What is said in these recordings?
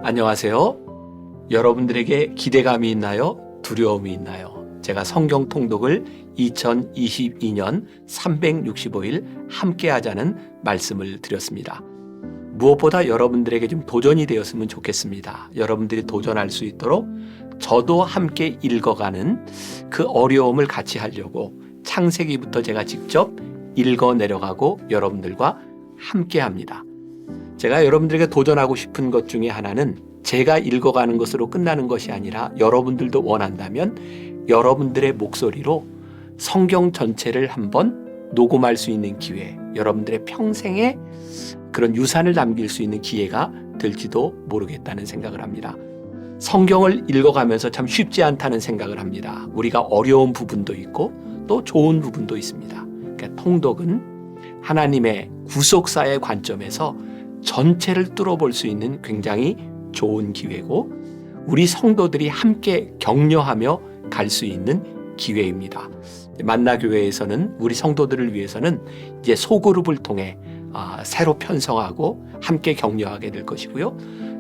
안녕하세요. 여러분들에게 기대감이 있나요? 두려움이 있나요? 제가 성경 통독을 2022년 365일 함께 하자는 말씀을 드렸습니다. 무엇보다 여러분들에게 좀 도전이 되었으면 좋겠습니다. 여러분들이 도전할 수 있도록 저도 함께 읽어가는 그 어려움을 같이 하려고 창세기부터 제가 직접 읽어 내려가고 여러분들과 함께 합니다. 제가 여러분들에게 도전하고 싶은 것 중에 하나는 제가 읽어가는 것으로 끝나는 것이 아니라 여러분들도 원한다면 여러분들의 목소리로 성경 전체를 한번 녹음할 수 있는 기회, 여러분들의 평생에 그런 유산을 남길 수 있는 기회가 될지도 모르겠다는 생각을 합니다. 성경을 읽어가면서 참 쉽지 않다는 생각을 합니다. 우리가 어려운 부분도 있고 또 좋은 부분도 있습니다. 그러니까 통독은 하나님의 구속사의 관점에서 전체를 뚫어볼 수 있는 굉장히 좋은 기회고 우리 성도들이 함께 격려하며 갈 수 있는 기회입니다. 만나교회에서는 우리 성도들을 위해서는 이제 소그룹을 통해 새로 편성하고 함께 격려하게 될 것이고요.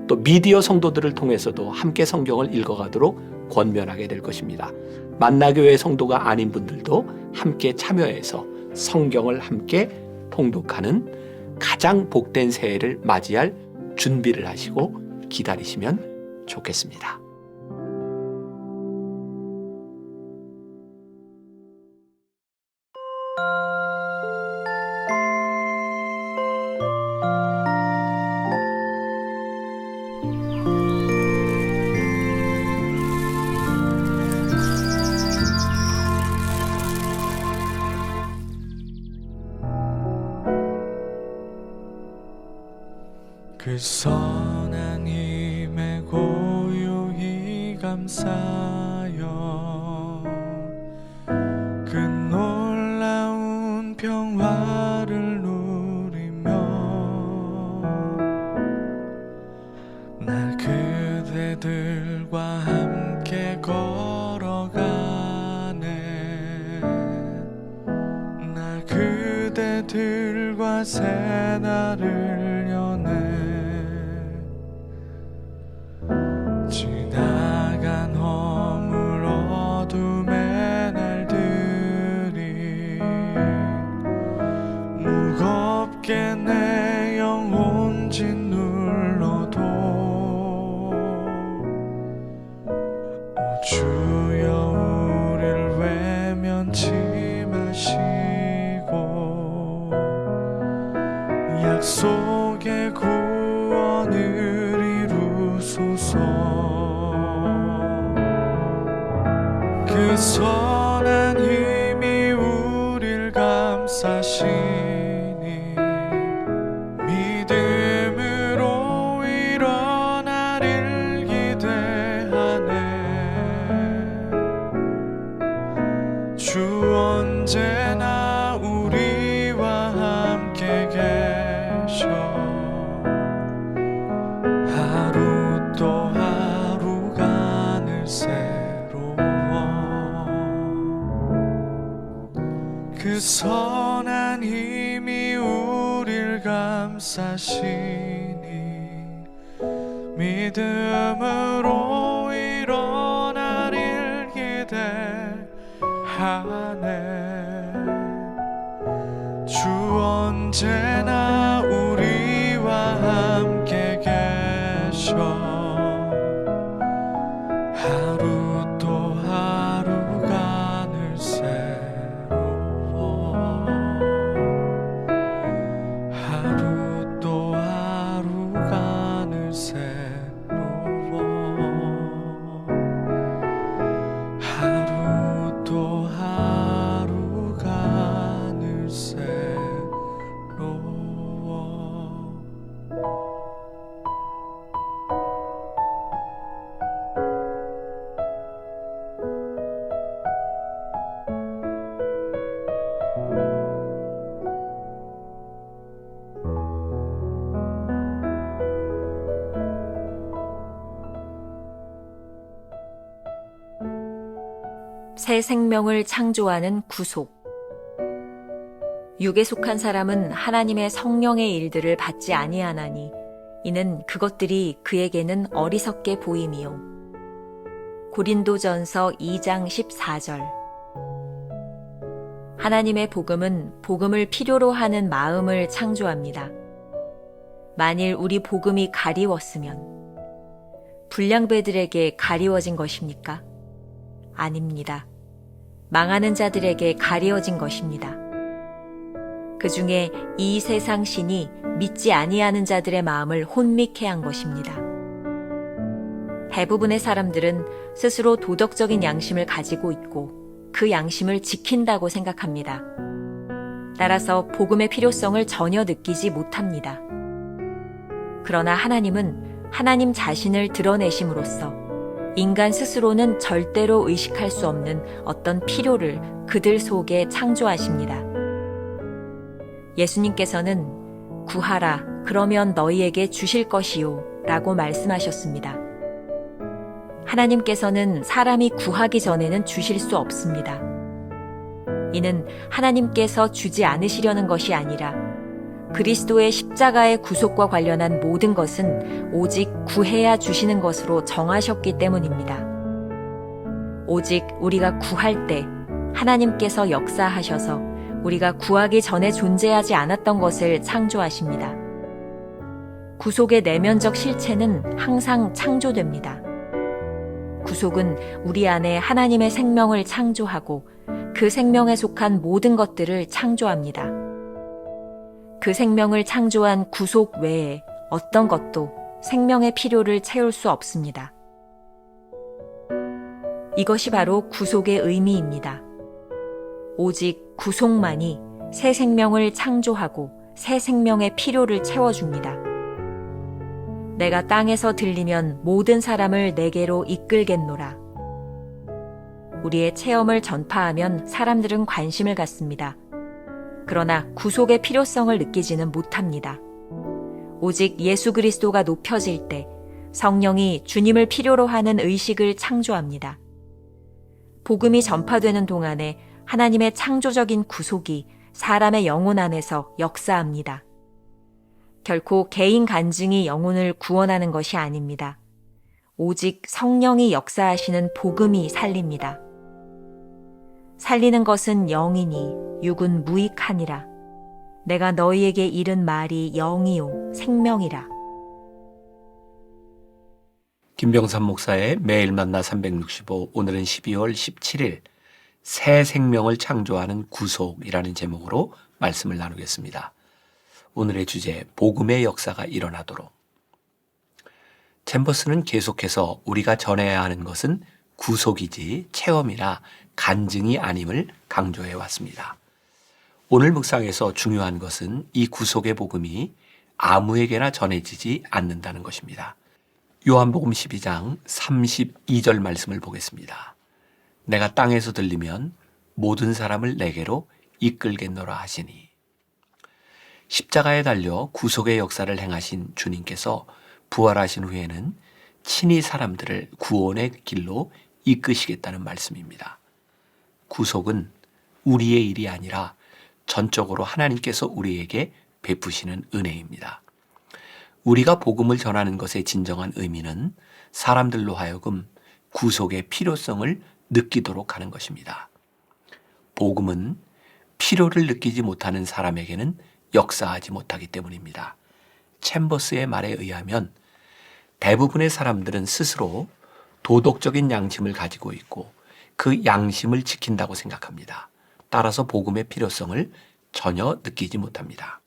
또 미디어 성도들을 통해서도 함께 성경을 읽어가도록 권면하게 될 것입니다. 만나교회 성도가 아닌 분들도 함께 참여해서 성경을 함께 통독하는 가장 복된 새해를 맞이할 준비를 하시고 기다리시면 좋겠습니다. 그 선한 힘에 고요히 감사여 그 놀라운 평화를 누리며 날 그대들과 함께 걸어가네 날 그대들과 새날을 여네 지나간 허물 어둠의 날들이 무겁게 내 영혼 짓눌러도 오 주여 우릴 외면치 마시고 약속의 구원을 이루소서 그 선한 힘이 우릴 감싸시니 믿음으로 일어나릴 기대하네 주 언제나 우리와 함께 계셔 하루 또 하루가 늘 새로워 그 선한 힘이 우릴 감싸시니 믿음으로 일어나릴 기대하네 주 언제나 우리와 함께 계셔 하루 또 하루가 늘 새로워 하루 또 하루가 늘 새로워 하루 또 하루가 늘 새로워 새 생명을 창조하는 구속. 육에 속한 사람은 하나님의 성령의 일들을 받지 아니하나니 이는 그것들이 그에게는 어리석게 보임이요. 고린도전서 2장 14절. 하나님의 복음은 복음을 필요로 하는 마음을 창조합니다. 만일 우리 복음이 가리웠으면 불량배들에게 가리워진 것입니까? 아닙니다. 망하는 자들에게 가리워진 것입니다. 그 중에 이 세상 신이 믿지 아니하는 자들의 마음을 혼미케 한 것입니다. 대부분의 사람들은 스스로 도덕적인 양심을 가지고 있고 그 양심을 지킨다고 생각합니다. 따라서 복음의 필요성을 전혀 느끼지 못합니다. 그러나 하나님은 하나님 자신을 드러내심으로써 인간 스스로는 절대로 의식할 수 없는 어떤 필요를 그들 속에 창조하십니다. 예수님께서는 구하라, 그러면 너희에게 주실 것이요 라고 말씀하셨습니다. 하나님께서는 사람이 구하기 전에는 주실 수 없습니다. 이는 하나님께서 주지 않으시려는 것이 아니라 그리스도의 십자가의 구속과 관련한 모든 것은 오직 구해야 주시는 것으로 정하셨기 때문입니다. 오직 우리가 구할 때 하나님께서 역사하셔서 우리가 구하기 전에 존재하지 않았던 것을 창조하십니다. 구속의 내면적 실체는 항상 창조됩니다. 구속은 우리 안에 하나님의 생명을 창조하고 그 생명에 속한 모든 것들을 창조합니다. 그 생명을 창조한 구속 외에 어떤 것도 생명의 필요를 채울 수 없습니다. 이것이 바로 구속의 의미입니다. 오직 구속만이 새 생명을 창조하고 새 생명의 필요를 채워줍니다. 내가 땅에서 들리면 모든 사람을 내게로 이끌겠노라. 우리의 체험을 전파하면 사람들은 관심을 갖습니다. 그러나 구속의 필요성을 느끼지는 못합니다. 오직 예수 그리스도가 높여질 때 성령이 주님을 필요로 하는 의식을 창조합니다. 복음이 전파되는 동안에 하나님의 창조적인 구속이 사람의 영혼 안에서 역사합니다. 결코 개인 간증이 영혼을 구원하는 것이 아닙니다. 오직 성령이 역사하시는 복음이 살립니다. 살리는 것은 영이니 육은 무익하니라. 내가 너희에게 이른 말이 영이요 생명이라. 김병삼 목사의 매일 만나 365, 오늘은 12월 17일 새 생명을 창조하는 구속이라는 제목으로 말씀을 나누겠습니다. 오늘의 주제, 복음의 역사가 일어나도록. 챔버스는 계속해서 우리가 전해야 하는 것은 구속이지 체험이나 간증이 아님을 강조해 왔습니다. 오늘 묵상에서 중요한 것은 이 구속의 복음이 아무에게나 전해지지 않는다는 것입니다. 요한복음 12장 32절 말씀을 보겠습니다. 내가 땅에서 들리면 모든 사람을 내게로 이끌겠노라 하시니. 십자가에 달려 구속의 역사를 행하신 주님께서 부활하신 후에는 친히 사람들을 구원의 길로 이끄시겠다는 말씀입니다. 구속은 우리의 일이 아니라 전적으로 하나님께서 우리에게 베푸시는 은혜입니다. 우리가 복음을 전하는 것의 진정한 의미는 사람들로 하여금 구속의 필요성을 느끼도록 하는 것입니다. 복음은 필요를 느끼지 못하는 사람에게는 역사하지 못하기 때문입니다. 챔버스의 말에 의하면 대부분의 사람들은 스스로 도덕적인 양심을 가지고 있고 그 양심을 지킨다고 생각합니다. 따라서 복음의 필요성을 전혀 느끼지 못합니다.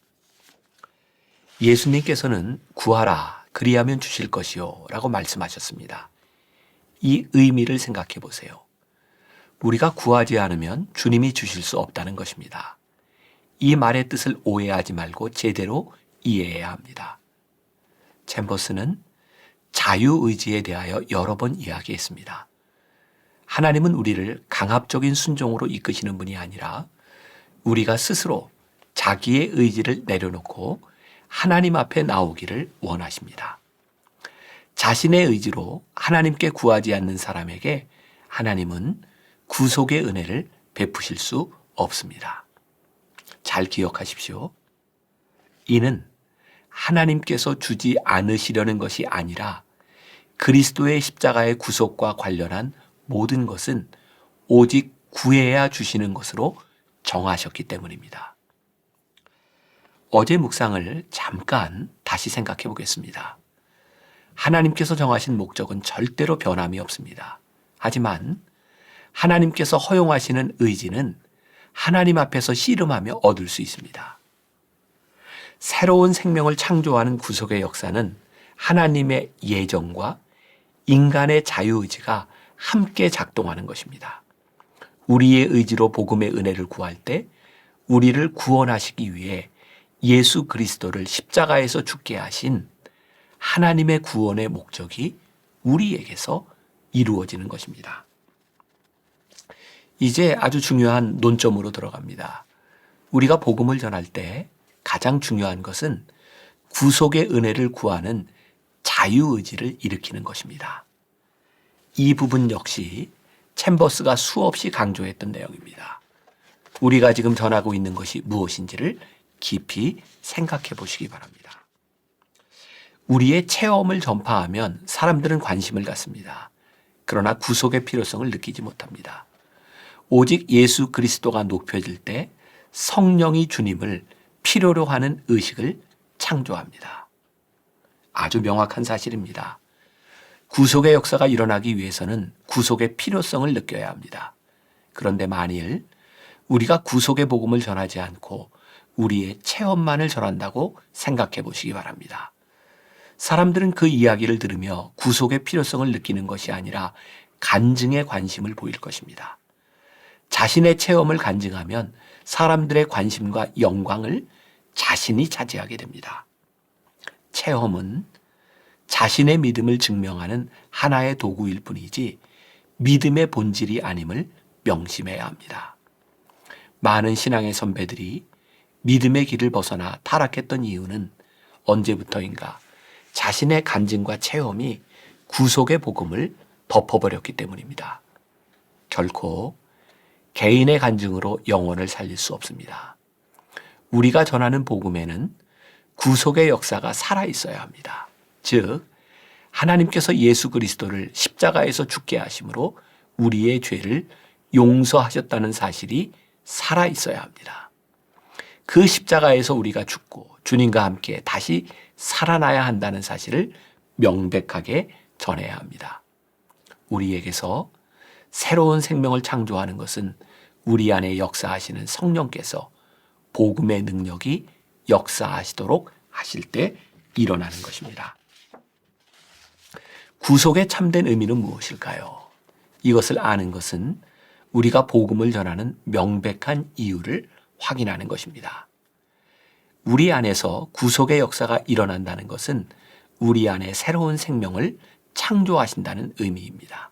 예수님께서는 구하라, 그리하면 주실 것이요 라고 말씀하셨습니다. 이 의미를 생각해 보세요. 우리가 구하지 않으면 주님이 주실 수 없다는 것입니다. 이 말의 뜻을 오해하지 말고 제대로 이해해야 합니다. 챔버스는 자유의지에 대하여 여러 번 이야기했습니다. 하나님은 우리를 강압적인 순종으로 이끄시는 분이 아니라 우리가 스스로 자기의 의지를 내려놓고 하나님 앞에 나오기를 원하십니다. 자신의 의지로 하나님께 구하지 않는 사람에게 하나님은 구속의 은혜를 베푸실 수 없습니다. 잘 기억하십시오. 이는 하나님께서 주지 않으시려는 것이 아니라 그리스도의 십자가의 구속과 관련한 모든 것은 오직 구해야 주시는 것으로 정하셨기 때문입니다. 어제 묵상을 잠깐 다시 생각해 보겠습니다. 하나님께서 정하신 목적은 절대로 변함이 없습니다. 하지만 하나님께서 허용하시는 의지는 하나님 앞에서 씨름하며 얻을 수 있습니다. 새로운 생명을 창조하는 구속의 역사는 하나님의 예정과 인간의 자유의지가 함께 작동하는 것입니다. 우리의 의지로 복음의 은혜를 구할 때 우리를 구원하시기 위해 예수 그리스도를 십자가에서 죽게 하신 하나님의 구원의 목적이 우리에게서 이루어지는 것입니다. 이제 아주 중요한 논점으로 들어갑니다. 우리가 복음을 전할 때 가장 중요한 것은 구속의 은혜를 구하는 자유의지를 일으키는 것입니다. 이 부분 역시 챔버스가 수없이 강조했던 내용입니다. 우리가 지금 전하고 있는 것이 무엇인지를 깊이 생각해 보시기 바랍니다. 우리의 체험을 전파하면 사람들은 관심을 갖습니다. 그러나 구속의 필요성을 느끼지 못합니다. 오직 예수 그리스도가 높여질 때 성령이 주님을 필요로 하는 의식을 창조합니다. 아주 명확한 사실입니다. 구속의 역사가 일어나기 위해서는 구속의 필요성을 느껴야 합니다. 그런데 만일 우리가 구속의 복음을 전하지 않고 우리의 체험만을 전한다고 생각해 보시기 바랍니다. 사람들은 그 이야기를 들으며 구속의 필요성을 느끼는 것이 아니라 간증에 관심을 보일 것입니다. 자신의 체험을 간증하면 사람들의 관심과 영광을 자신이 차지하게 됩니다. 체험은 자신의 믿음을 증명하는 하나의 도구일 뿐이지 믿음의 본질이 아님을 명심해야 합니다. 많은 신앙의 선배들이 믿음의 길을 벗어나 타락했던 이유는 언제부터인가 자신의 간증과 체험이 구속의 복음을 덮어버렸기 때문입니다. 결코 개인의 간증으로 영혼을 살릴 수 없습니다. 우리가 전하는 복음에는 구속의 역사가 살아있어야 합니다. 즉 하나님께서 예수 그리스도를 십자가에서 죽게 하심으로 우리의 죄를 용서하셨다는 사실이 살아있어야 합니다. 그 십자가에서 우리가 죽고 주님과 함께 다시 살아나야 한다는 사실을 명백하게 전해야 합니다. 우리에게서 새로운 생명을 창조하는 것은 우리 안에 역사하시는 성령께서 복음의 능력이 역사하시도록 하실 때 일어나는 것입니다. 구속의 참된 의미는 무엇일까요? 이것을 아는 것은 우리가 복음을 전하는 명백한 이유를 확인하는 것입니다. 우리 안에서 구속의 역사가 일어난다는 것은 우리 안에 새로운 생명을 창조하신다는 의미입니다.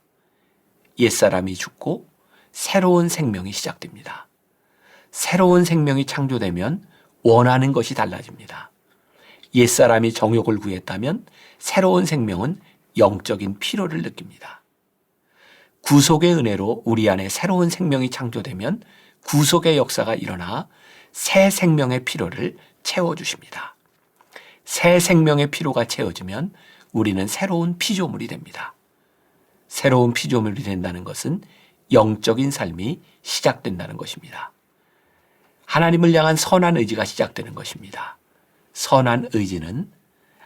옛사람이 죽고 새로운 생명이 시작됩니다. 새로운 생명이 창조되면 원하는 것이 달라집니다. 옛사람이 정욕을 구했다면 새로운 생명은 영적인 필요를 느낍니다. 구속의 은혜로 우리 안에 새로운 생명이 창조되면 구속의 역사가 일어나 새 생명의 필요를 채워주십니다. 새 생명의 필요가 채워지면 우리는 새로운 피조물이 됩니다. 새로운 피조물이 된다는 것은 영적인 삶이 시작된다는 것입니다. 하나님을 향한 선한 의지가 시작되는 것입니다. 선한 의지는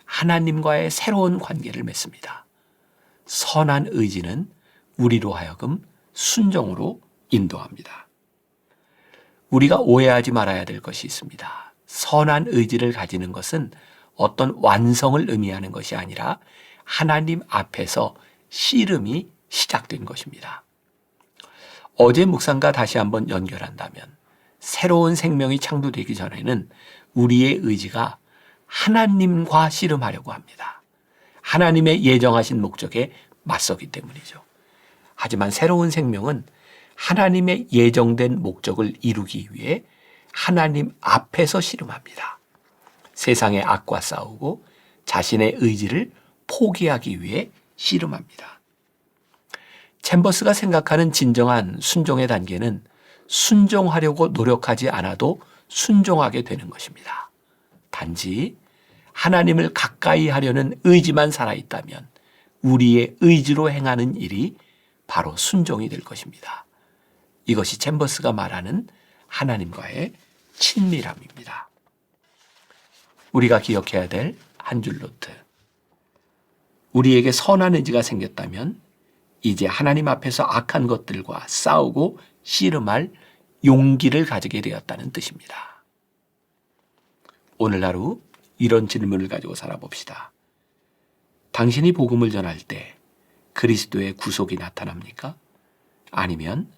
하나님과의 새로운 관계를 맺습니다. 선한 의지는 우리로 하여금 순종으로 인도합니다. 우리가 오해하지 말아야 될 것이 있습니다. 선한 의지를 가지는 것은 어떤 완성을 의미하는 것이 아니라 하나님 앞에서 씨름이 시작된 것입니다. 어제 묵상과 다시 한번 연결한다면 새로운 생명이 창조되기 전에는 우리의 의지가 하나님과 씨름하려고 합니다. 하나님의 예정하신 목적에 맞서기 때문이죠. 하지만 새로운 생명은 하나님의 예정된 목적을 이루기 위해 하나님 앞에서 씨름합니다. 세상의 악과 싸우고 자신의 의지를 포기하기 위해 씨름합니다. 챔버스가 생각하는 진정한 순종의 단계는 순종하려고 노력하지 않아도 순종하게 되는 것입니다. 단지 하나님을 가까이 하려는 의지만 살아있다면 우리의 의지로 행하는 일이 바로 순종이 될 것입니다. 이것이 챔버스가 말하는 하나님과의 친밀함입니다. 우리가 기억해야 될 한 줄 노트. 우리에게 선한 의지가 생겼다면 이제 하나님 앞에서 악한 것들과 싸우고 씨름할 용기를 가지게 되었다는 뜻입니다. 오늘 하루 이런 질문을 가지고 살아봅시다. 당신이 복음을 전할 때 그리스도의 구속이 나타납니까? 아니면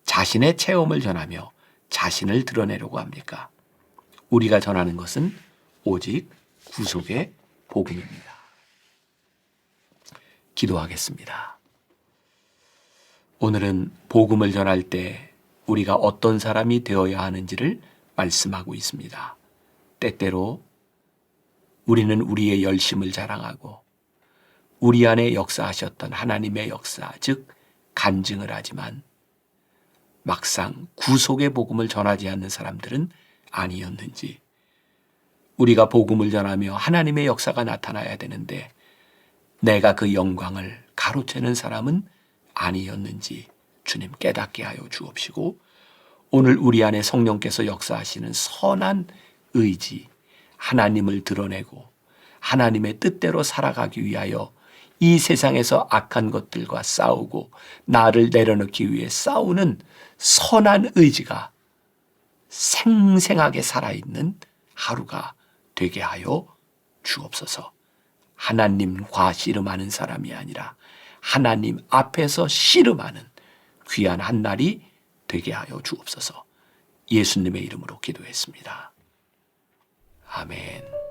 자신의 체험을 전하며 자신을 드러내려고 합니까? 우리가 전하는 것은 오직 구속의 복음입니다. 기도하겠습니다. 오늘은 복음을 전할 때 우리가 어떤 사람이 되어야 하는지를 말씀하고 있습니다. 때때로 우리는 우리의 열심을 자랑하고 우리 안에 역사하셨던 하나님의 역사, 즉 간증을 하지만 막상 구속의 복음을 전하지 않는 사람들은 아니었는지, 우리가 복음을 전하며 하나님의 역사가 나타나야 되는데 내가 그 영광을 가로채는 사람은 아니었는지 주님 깨닫게 하여 주옵시고, 오늘 우리 안에 성령께서 역사하시는 선한 의지, 하나님을 드러내고 하나님의 뜻대로 살아가기 위하여 이 세상에서 악한 것들과 싸우고 나를 내려놓기 위해 싸우는 선한 의지가 생생하게 살아있는 하루가 되게 하여 주옵소서. 하나님과 씨름하는 사람이 아니라 하나님 앞에서 씨름하는 귀한 한 날이 되게 하여 주옵소서. 예수님의 이름으로 기도했습니다. 아멘.